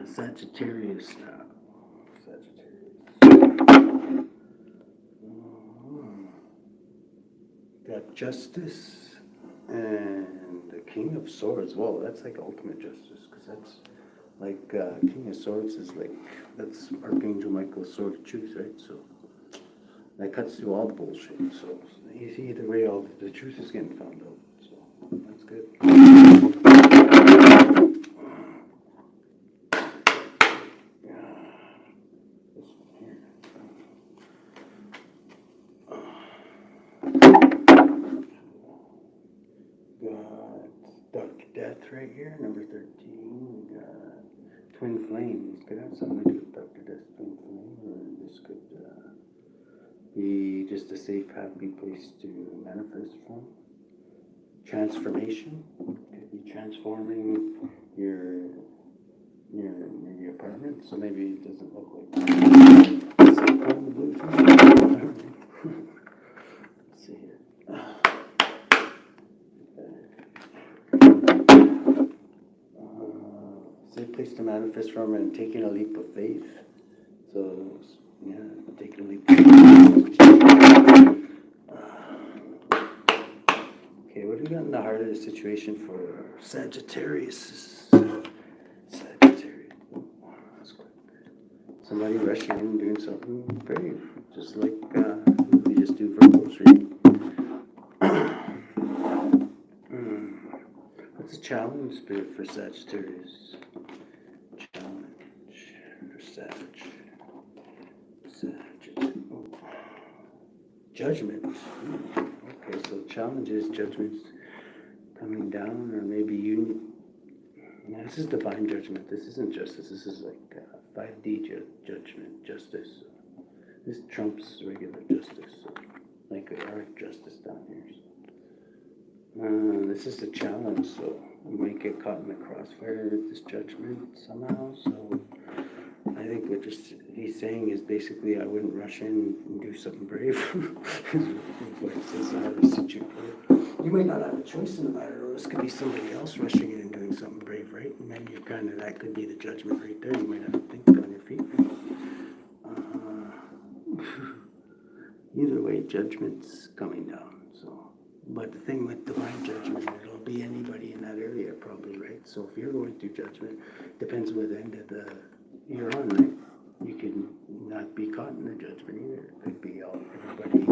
Sagittarius now. Sagittarius. Got Justice and the King of Swords. Whoa, that's like ultimate justice, because that's like King of Swords is like, that's Archangel Michael's sword of truth, right? So that cuts through all the bullshit. So either way, all the truth is getting found out. So that's good. Death right here, number 13. We got Twin Flames. Could have something to do with Dr. Death's Twin Flame, or this could be just a safe, happy place to manifest from. Transformation. Could be transforming your apartment, so maybe it doesn't look like the blue thing. Let's see here. Safe place to manifest from and taking a leap of faith. So, yeah, taking a leap of faith. Okay, what do we got in the heart of the situation for Sagittarius? Sagittarius. Oh, that's quick. Somebody rushing in doing something brave, just like we just do verbals reading. What's a challenge spirit for Sagittarius? Challenge for Sag. Oh. Judgment. Okay, so challenge is judgments coming down, or maybe you. Now, this is divine judgment. This isn't justice. This is like 5D judgment, justice. This trumps regular justice, so like our justice down here. So. This is a challenge, so we might get caught in the crossfire with this judgment somehow. So I think what he's saying is basically I wouldn't rush in and do something brave. What it says, you might not have a choice in the matter, or this could be somebody else rushing in and doing something brave, right? And then you're kind of, that could be the judgment right there. You might have to think on your feet. Either way, judgment's coming down. So. But the thing with divine judgment, it'll be anybody in that area probably, right? So if you're going through judgment, depends what end of the you're on, right? You can not be caught in the judgment either. It could be everybody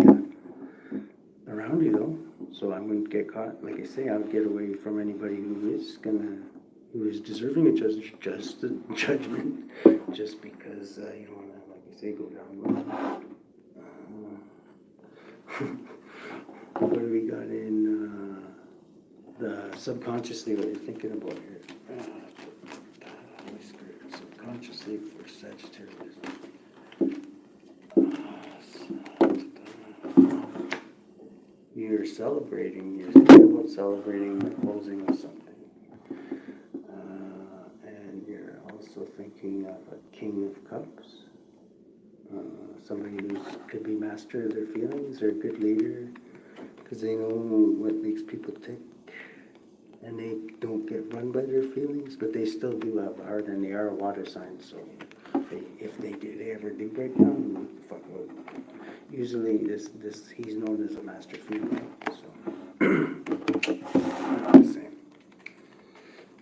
around you though. So I wouldn't get caught. Like I say, I would get away from anybody who is deserving of judgment, just because you don't want to, like I say, go down with what do we got in the subconsciously, what you're thinking about here? Subconsciously for Sagittarius. You're celebrating, you're thinking about celebrating the closing of something. And you're also thinking of a King of Cups. Somebody who could be master of their feelings, or a good leader, because they know what makes people tick, and they don't get run by their feelings, but they still do have a heart, and they are a water sign, so if they ever do break down, fuck out. Usually he's known as a master feeler, so same.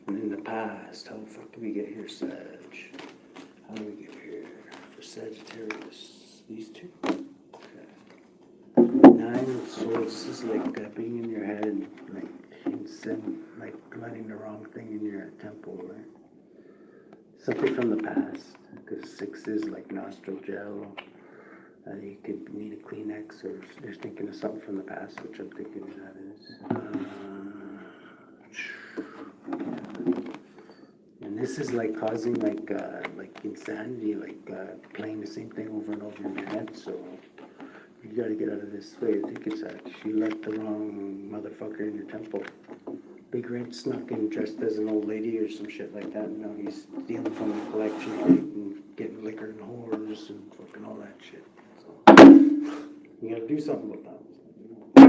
And in the past, how the fuck did we get here, Sag? How do we get here for Sagittarius? These two? Okay. 9 of Swords is like being in your head, like letting the wrong thing in your temple, right? Something from the past, because 6 is like nostril gel. You could need a Kleenex, or they're thinking of something from the past, which I'm thinking that is. And this is like causing like insanity, playing the same thing over and over in your head. So you got to get out of this way. I think it's actually let the wrong motherfucker in your temple. Big Red snuck in dressed as an old lady or some shit like that, and now he's stealing from the collection plate and getting liquor and whores and fucking all that shit. So you got to do something with that. I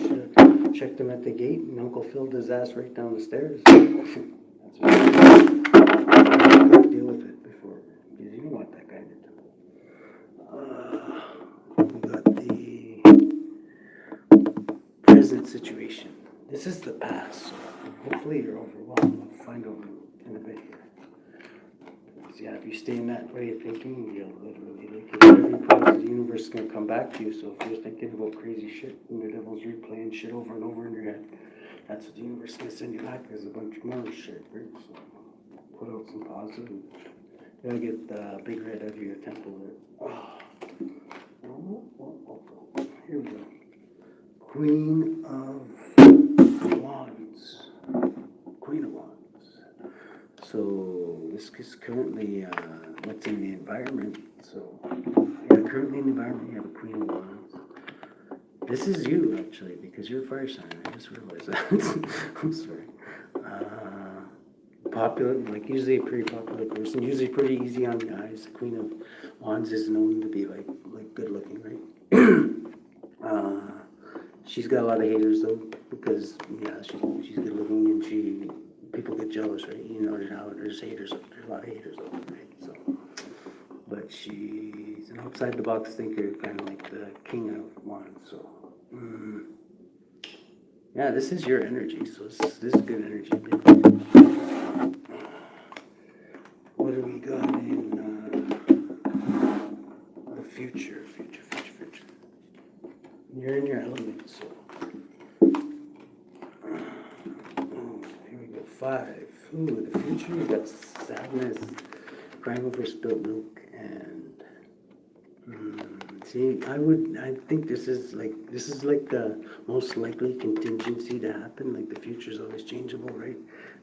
should have checked him at the gate, and Uncle filled his ass right down the stairs. That's what I do yeah, if you stay in that way of thinking, you'll literally, like, every part of the universe is gonna come back to you. So if you're thinking about crazy shit and the devil's replaying shit over and over in your head, that's what the universe is gonna send you back as a bunch more shit, right? So put out some positive. You gotta get the big red out of your temple there. Here we go. Queen of Wands. Queen of Wands. So this is currently what's in the environment. So yeah, currently in the environment you have a Queen of Wands. This is you actually, because you're a fire sign. I just realized that. I'm sorry. Popular, like usually a pretty popular person, usually pretty easy on the eyes. The Queen of Wands is known to be like good looking, right? She's got a lot of haters though, because yeah, she's good looking and people get jealous, right? You know how there's haters, there's a lot of haters out there, right? So, but she's an outside the box thinker, kind of like the King of Wands. So, yeah, this is your energy. So this is good energy, baby. What do we got in the future? You're in your element, so. Here we go. 5. Ooh, the future, you got sadness, crying over spilt milk, and see, I think this is like the most likely contingency to happen. Like the future is always changeable, right?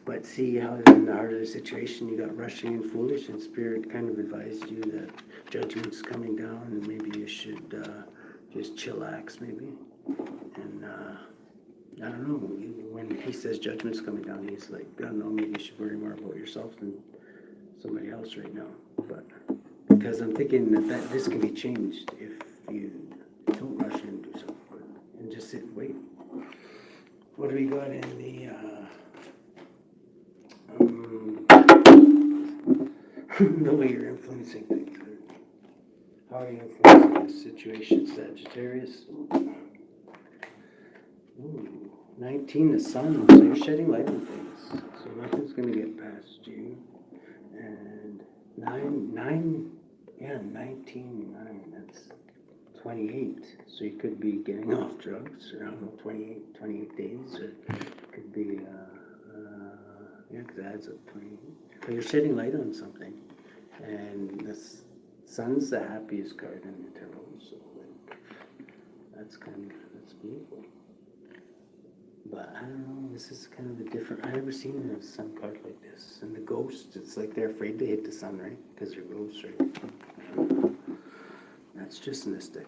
But see how in the heart of the situation you got rushing and foolish, and spirit kind of advised you that judgment's coming down, and maybe you should just chillax, maybe. And I don't know. When he says judgment's coming down, he's like, I don't know, maybe you should worry more about yourself than somebody else right now. But because I'm thinking that this can be changed if you don't rush in and do something, and just sit and wait. What do we got in the the way you're influencing things? How are you influencing this situation, Sagittarius? Ooh, 19, the sun. So you're shedding light on things. So nothing's going to get past you. And 19, 9, that's 28. So you could be getting off drugs, or I don't know, 28 days. Or it could be, yeah, because that adds up 28. But you're shedding light on something. And the sun's the happiest card in the tarot. So like, that's beautiful. But I don't know, this is kind of a different, I've never seen a sun card like this. And the ghosts, it's like they're afraid to hit the sun, right? Because they're ghosts, right? That's just mystic.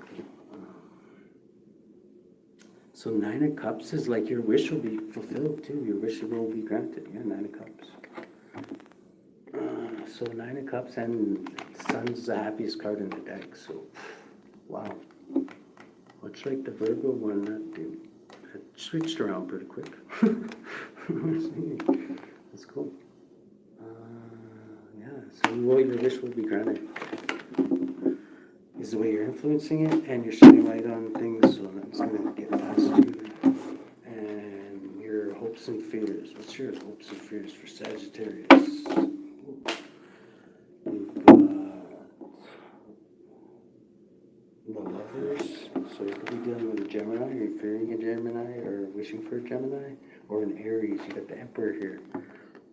So 9 of Cups is like your wish will be fulfilled too. Your wish will be granted. Yeah, 9 of Cups. So 9 of Cups, and Sun's the happiest card in the deck. So, wow. Much like the Virgo one, that switched around pretty quick. That's cool. Yeah, so your wish will be granted. Is the way you're influencing it, and you're shedding light on things, so that's going to get past you. And your hopes and fears. What's your hopes and fears for Sagittarius? You've got the Lovers. So you could be dealing with a Gemini, or you're fearing a Gemini, or wishing for a Gemini, or an Aries. You got the Emperor here.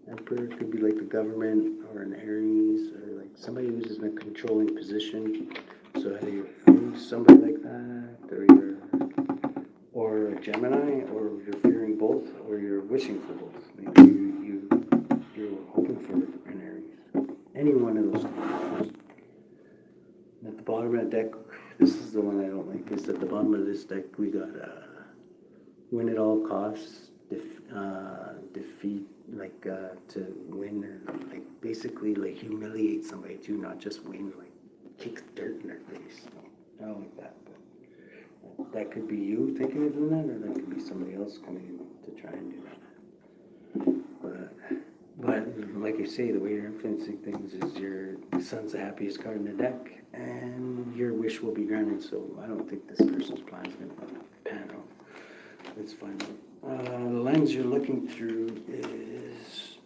Emperor could be like the government, or an Aries, or like somebody who's in a controlling position. So either you're fearing somebody like that, or a Gemini, or you're fearing both, or you're wishing for both. Maybe you're hoping for an Aries. Any one of those things. At the bottom of the deck, this is the one I don't like, is at the bottom of this deck we got win at all costs, defeat, like to win, or like basically like humiliate somebody too, not just win, like kick dirt in their face. I don't like that. But that could be you thinking of doing that, or that could be somebody else coming in to try and do that. But like you say, the way you're influencing things is your Sun's the happiest card in the deck, and your wish will be granted. So I don't think this person's plan is going to pan out. Let's find out. The lens you're looking through is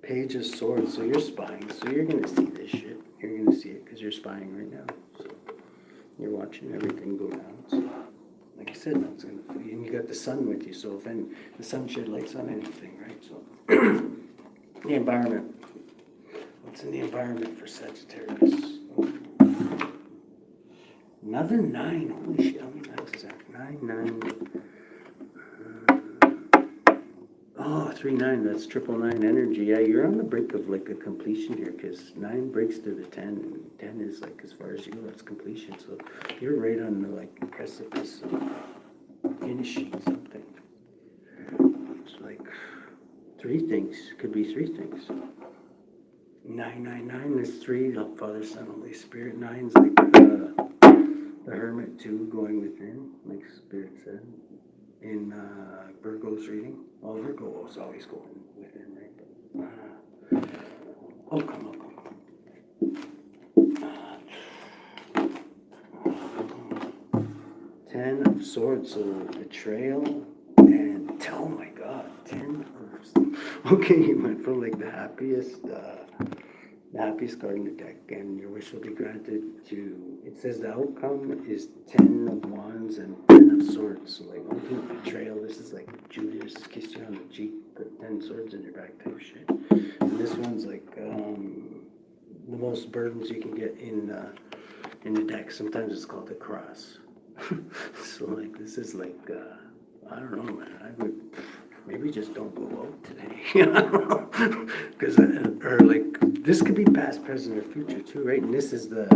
Page of Swords, so you're spying, so you're going to see this shit. You're going to see it because you're spying right now. So you're watching everything go down. So, like I said, that's going to, and you got the sun with you, so if the sun shed lights on anything, right? So the environment. What's in the environment for Sagittarius? Another 9. Holy shit, how many 9s is that? 9, 9. Oh, 3, 9. That's 999 energy. Yeah, you're on the brink of like a completion here because 9 breaks to the 10. And 10 is like as far as you go, that's completion. So you're right on the like precipice of finishing something. It's like 3 things. Could be 3 things. 999, there's 3, Father, Son, Holy Spirit. 9's like the Hermit too, going within, like Spirit said in Virgo's reading. Well, Virgo is always going within, right? But, come on. 10 of Swords, so betrayal, and oh my God, 10 of, okay, you went from like the happiest card in the deck, and your wish will be granted to, it says the outcome is 10 of Wands and 10 of Swords, so like ultimate betrayal. This is like Judas, kiss you on the cheek, put 10 swords in your back type shit. And this one's like the most burdens you can get in the deck. Sometimes it's called the cross. So like this is like I don't know, man. I would maybe just don't go out today, you know, because or like this could be past, present, or future too, right? And this is the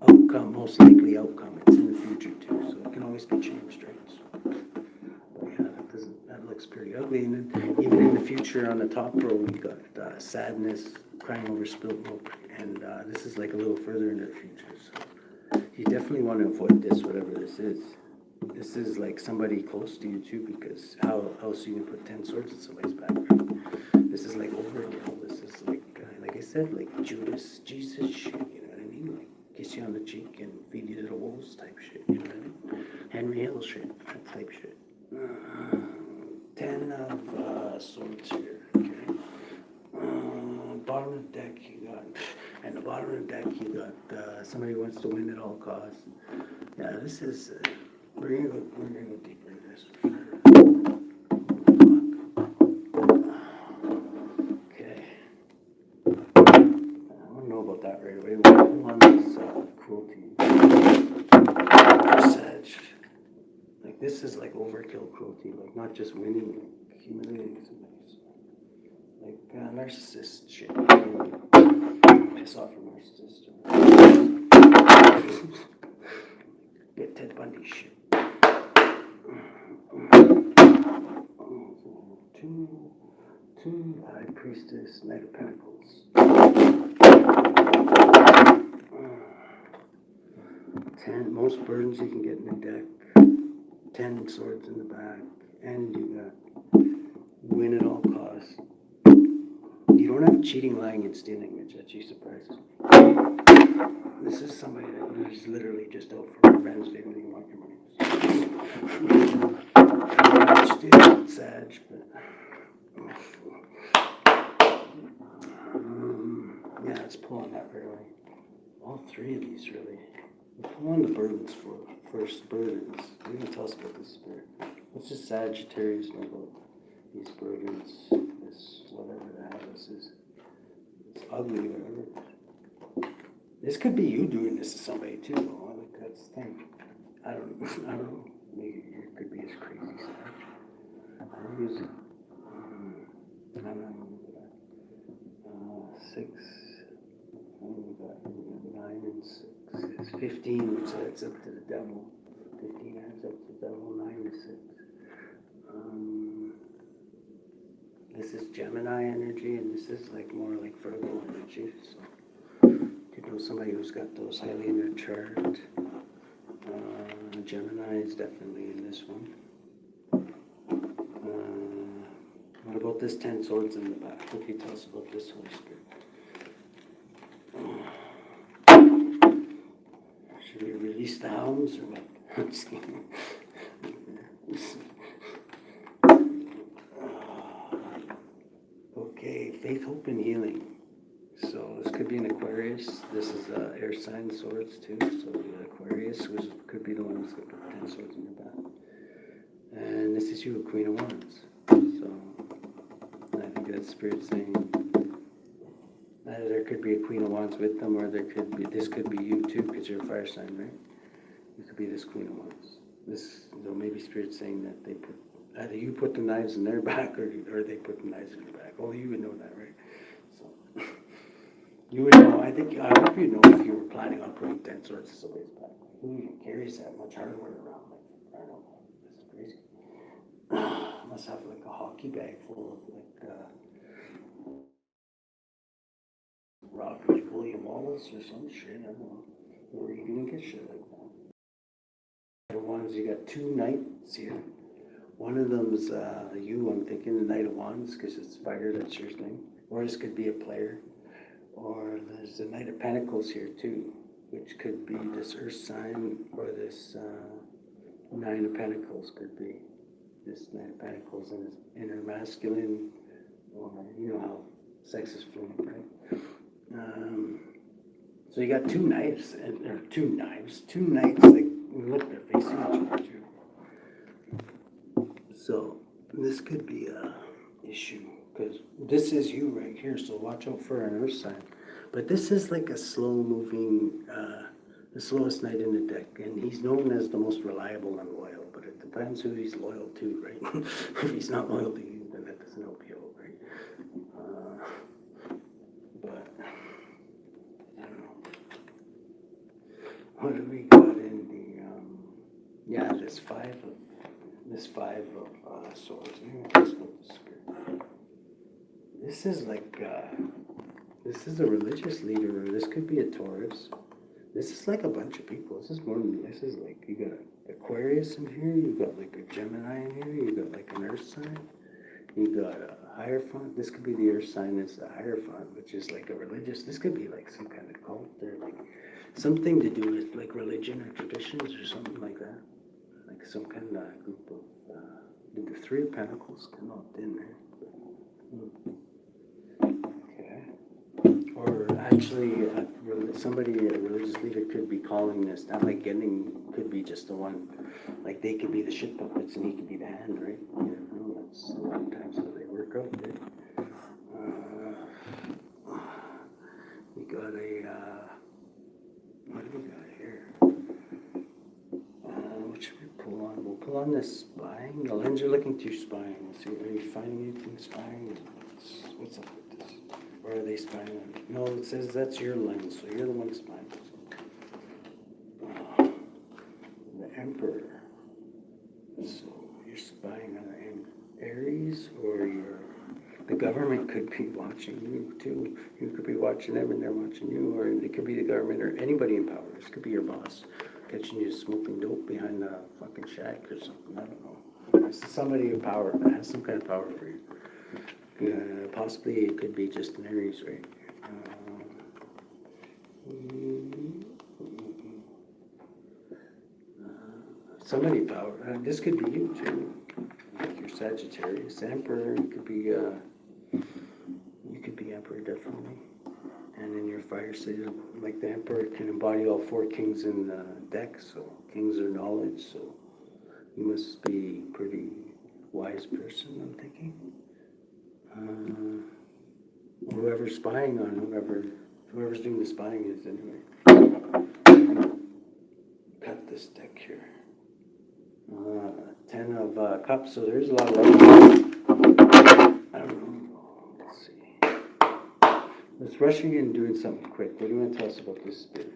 outcome, most likely outcome. It's in the future too, so it can always be changed, right? So, but yeah, that looks pretty ugly. And then even in the future on the top row, we got sadness, crying over spilled milk, and this is like a little further into the future. So you definitely want to avoid this, whatever this is. This is like somebody close to you too, because how else you can put 10 swords in somebody's back, right? This is like overkill. This is like I said, like Judas, Jesus shit, you know what I mean? Like kiss you on the cheek and feed you to the wolves type shit, you know what I mean? Henry Hill shit, that type shit. 10 of swords here, okay? Bottom of the deck you got, and the bottom of the deck you got somebody who wants to win at all costs. Yeah, this is, we're gonna go deeper into this for sure. Okay. I don't know about that right away. One is cruelty. Sag. Like this is like overkill cruelty, like not just winning, like humiliating somebody. Like narcissist shit. Piss off a narcissist. Get Ted Bundy shit. 2, High Priestess, Knight of Pentacles. 10, most burdens you can get in the deck. 10 swords in the back, and you got win at all costs. You don't have cheating, lying, and stealing, which actually surprises me. This is somebody that is literally just out for revenge. They don't even want your money. It's Sag, but yeah, let's pull on that right away. All 3 of these really. We'll pull on the burdens first. Burdens. What can you tell us about this spirit? What's just Sagittarius know about these burdens? This whatever the hell this is. It's ugly, whatever. This could be you doing this to somebody too. Though. Like that's the thing. I don't know. Maybe it could be as crazy as that. I use it. I'm not gonna do that. 6. And we got 9 and 6. It's 15, which adds up to the devil. 15 adds up to the devil. 9 to 6. This is Gemini energy, and this is like more like Virgo energy. So you know somebody who's got those highly in their chart. Gemini is definitely in this one. What about this 10 swords in the back? What can you tell us about this Holy Spirit? Should we release the hounds or what? I'm just kidding. Okay, faith, hope, and healing. So this could be an Aquarius. This is air sign swords too. So the Aquarius could be the one who's got the 10 swords in the back. And this is you, a Queen of Wands. So I think that's Spirit saying there could be a Queen of Wands with them, or this could be you too, because you're a fire sign, right? You could be this Queen of Wands. Maybe Spirit saying that either you put the knives in their back, or they put the knives in your back. Only you would know that, right? So you would know. I hope you know if you were planning on putting 10 swords in somebody's back. Who even carries that much hardware around? Like, I don't know. This is crazy. Must have like a hockey bag full of Robert William Wallace or some shit. I don't know. Where you can get shit like that. The ones you got 2 knights here. One of them's you, I'm thinking the Knight of Wands, because it's fire, that's your thing. Or this could be a player. Or there's the Knight of Pentacles here too, which could be this Earth sign, or this 9 of Pentacles could be this Knight of Pentacles and his inner masculine, or you know how sex is fluid, right? So you got 2 knives, or 2 knives, 2 knights, like, look, they're facing each other too. So this could be a issue, because this is you right here, so watch out for an Earth sign. But this is like a slow-moving, the slowest knight in the deck, and he's known as the most reliable and loyal, but it depends who he's loyal to, right? If he's not loyal to you, then that doesn't help you out, right? But, I don't know. What do we got in the, this 5 of swords. This is like, this is a religious leader, or this could be a Taurus. This is like a bunch of people. This is like, you got Aquarius in here, you got like a Gemini in here, you got like an Earth sign, you got a Hierophant. This could be the Earth sign, it's the Hierophant, which is like a religious, this could be like some kind of cult, or like something to do with like religion or traditions or something like that. Like some kind of group of, the 3 of Pentacles come out in there. Okay. Or actually, a religious leader could be calling this, not like could be just the one, like they could be the shit puppets and he could be the hand, right? You know, that's a lot of times how they work out, right? We got what do we got here? What should we pull on? We'll pull on this spying. The lens you're looking through spying. Let's see, are you finding anything spying? What's up with this? Or are they spying on you? No, it says that's your lens, so you're the one spying. The Emperor. So you're spying on Aries, or the government could be watching you too. You could be watching them and they're watching you, or it could be the government or anybody in power. This could be your boss catching you smoking dope behind a fucking shack or something. I don't know. This is somebody in power that has some kind of power for you. Possibly it could be just an Aries, right? Somebody power. This could be you too. Like your Sagittarius, Emperor. You could be Emperor definitely. And in your fire sign, like the Emperor can embody all 4 kings in the deck. So kings are knowledge. So you must be a pretty wise person, I'm thinking. Whoever's spying on whoever's doing the spying is anyway. Cut this deck here. 10 of cups, so there's a lot of love. I don't know. Let's see. Let's rushing in and doing something quick. What do you want to tell us about this spirit?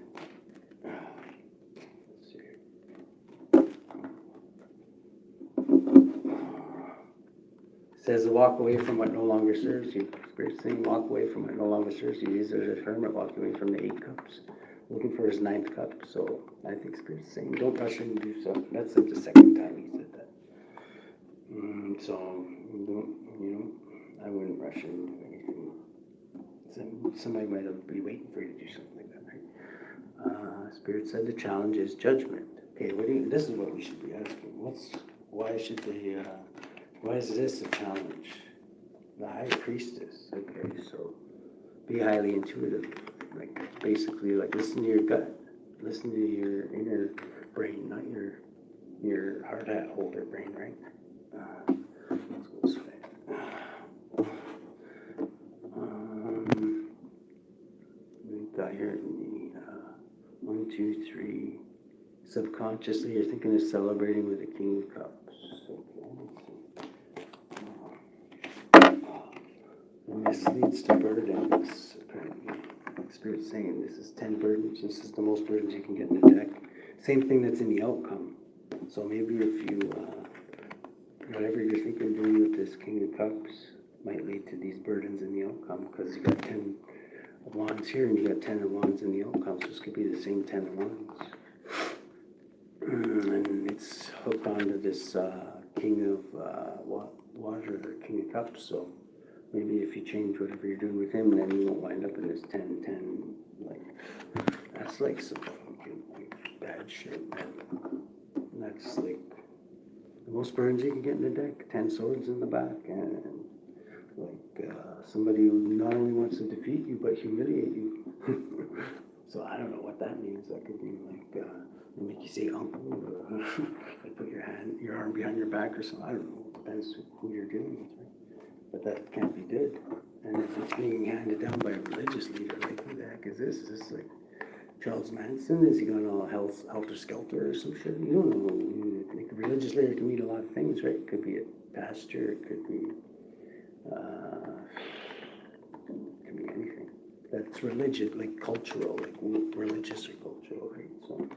Let's see. It says walk away from what no longer serves you. Spirit saying walk away from what no longer serves you. He's a hermit walking away from the 8 cups, looking for his 9th cup. So I think Spirit's saying don't rush in and do something. That's like the 2nd time he said that. So I wouldn't rush in and do anything. Somebody might be waiting for you to do something like that, right? Spirit said the challenge is judgment. Okay, this is what we should be asking. Why is this a challenge? The high priestess. Okay, so be highly intuitive. Like basically, like listen to your gut, listen to your inner brain, not your hard hat holder brain, right? Let's go this way. We've got here in the 1, 2, 3. Subconsciously, you're thinking of celebrating with the King of Cups. Okay, let's see. And this leads to burdens, apparently. Spirit's saying this is 10 burdens. This is the most burdens you can get in the deck. Same thing that's in the outcome. So maybe if you, whatever you're thinking of doing with this King of Cups might lead to these burdens in the outcome, because you got 10 of Wands here and you got 10 of Wands in the outcome. So this could be the same 10 of Wands. And it's hooked onto this King of Water, or King of Cups. So maybe if you change whatever you're doing with him, then you won't wind up in this 10-10. Like, that's like some fucking bad shit, man. And that's like the most burdens you can get in the deck. 10 swords in the back, and like somebody who not only wants to defeat you, but humiliate you. So I don't know what that means. That could mean like they make you say uncle, or like put your arm behind your back or something. I don't know. It depends who you're dealing with, right? But that can't be good. And if it's being handed down by a religious leader, like who the heck is this? Is this like Charles Manson? Is he going all helter skelter or some shit? You don't know. Like a religious leader can mean a lot of things, right? It could be a pastor. It could be anything. That's religious, like cultural, like religious or cultural, right? So it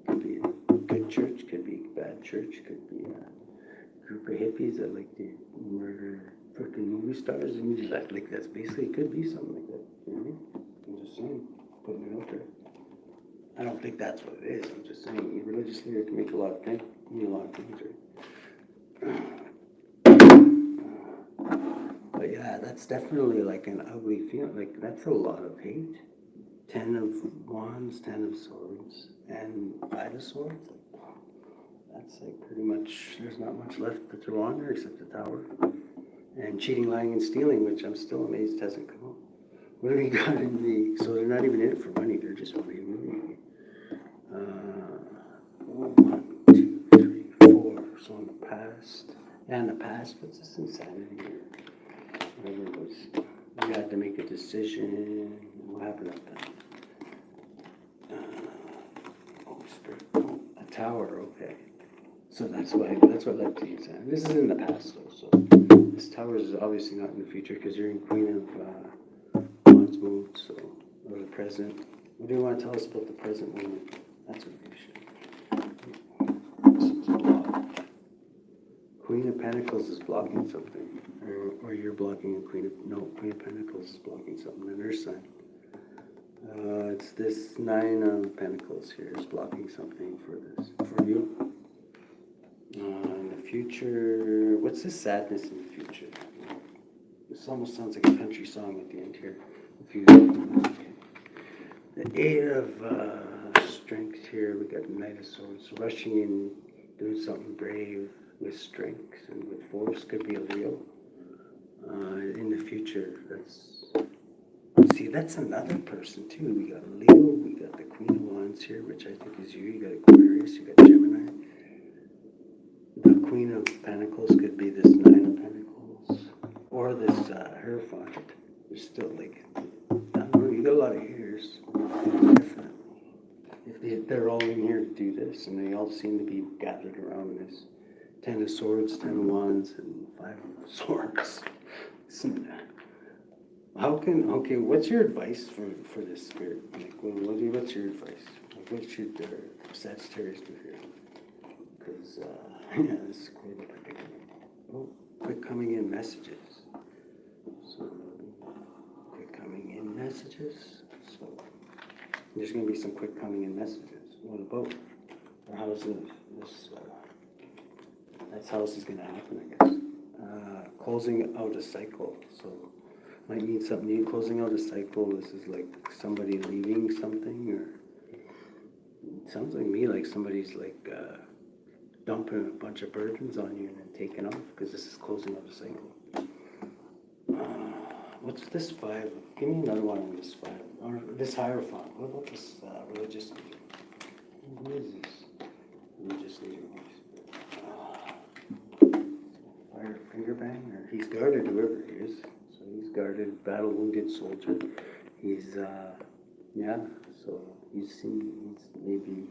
could be a good church, could be a bad church, could be a group of hippies that like to murder freaking movie stars, and you just like that's basically, it could be something like that. You know what I mean? I'm just saying, putting it out there. I don't think that's what it is. I'm just saying, a religious leader can make a lot of things, mean a lot of things, right? But yeah, that's definitely like an ugly feeling. Like that's a lot of hate. 10 of Wands, 10 of Swords, and 5 of Swords. That's like pretty much, there's not much left to throw on there except the Tower. And cheating, lying, and stealing, which I'm still amazed hasn't come up. What have we got in the, so they're not even in it for money, they're just wanting to move. 1, 2, 3, 4. So in the past, and the past, what's this insanity here? Whatever it was, you had to make a decision. What happened up then? A Tower, okay. So that's what led to you saying. This is in the past though, so this Tower is obviously not in the future because you're in Queen of Wands mode, so, or the present. What do you want to tell us about the present moment? That's what you should. Queen of Pentacles is blocking something, or you're blocking a Queen of Pentacles is blocking something on her side. It's this 9 of Pentacles here is blocking something for you. In the future, what's this sadness in the future? This almost sounds like a country song at the end here. The 8 of Strength here, we got the Knight of Swords, rushing in, doing something brave with strength and with force, could be a Leo. In the future, that's another person too. We got Leo, we got the Queen of Wands here, which I think is you. You got Aquarius, you got Gemini. The Queen of Pentacles could be this 9 of Pentacles, or this Hierophant. There's still like, I don't know, you got a lot of ears, definitely. If they're all in here to do this, and they all seem to be gathered around this 10 of Swords, 10 of Wands, and 5 of Swords. Okay, what's your advice for this spirit? Like, what's your advice? Like, what should Sagittarius do here? Because, yeah, this is quite a predicament. Oh, quick coming in messages. So, quick coming in messages. So, there's going to be some quick coming in messages. What about? Or how's this? That's how this is going to happen, I guess. Closing out a cycle. So, might mean something new. Closing out a cycle. This is like somebody leaving something, or it sounds like me like somebody's like dumping a bunch of burdens on you and then taking off, because this is closing out a cycle. What's this 5? Give me another one on this 5. Or this Hierophant. What about this religious leader? Who is this? Religious leader. Fire finger bang? Or he's guarded, whoever he is. So he's guarded, battle wounded soldier. He's, yeah, so he's maybe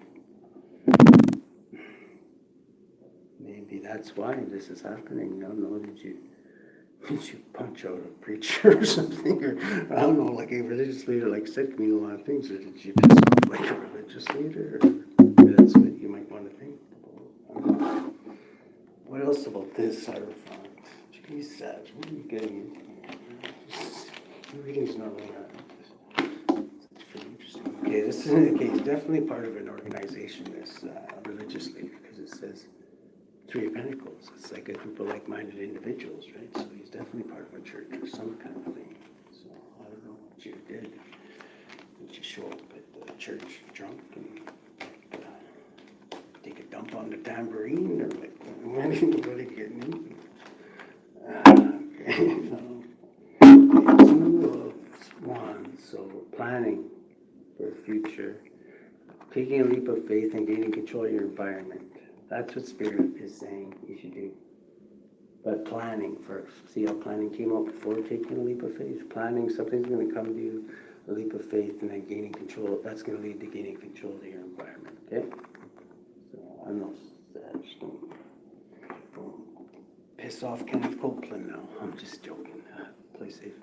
that's why this is happening. I don't know, did you punch out a preacher or something? Or, I don't know, like a religious leader, like said to me a lot of things, or did you piss off like a religious leader? Or, that's what you might want to think about. What else about this Hierophant? Jeez, Sag, what are you getting into? Your reading's not really that. It's pretty interesting. Okay, this is he's definitely part of an organization, this religious leader, because it says 3 of Pentacles. It's like a group of like-minded individuals, right? So he's definitely part of a church or some kind of thing. So I don't know what you did. Did you show up at the church drunk and take a dump on the tambourine, or like what are you getting into? Okay, so 2 of Wands. So planning for the future, taking a leap of faith and gaining control of your environment. That's what Spirit is saying you should do. But planning first. See how planning came out before taking a leap of faith? Planning, something's going to come to you, a leap of faith, and then gaining control. That's going to lead to gaining control of your environment, okay? So, I don't know, just don't piss off Kenneth Copeland now. I'm just joking. Play safe.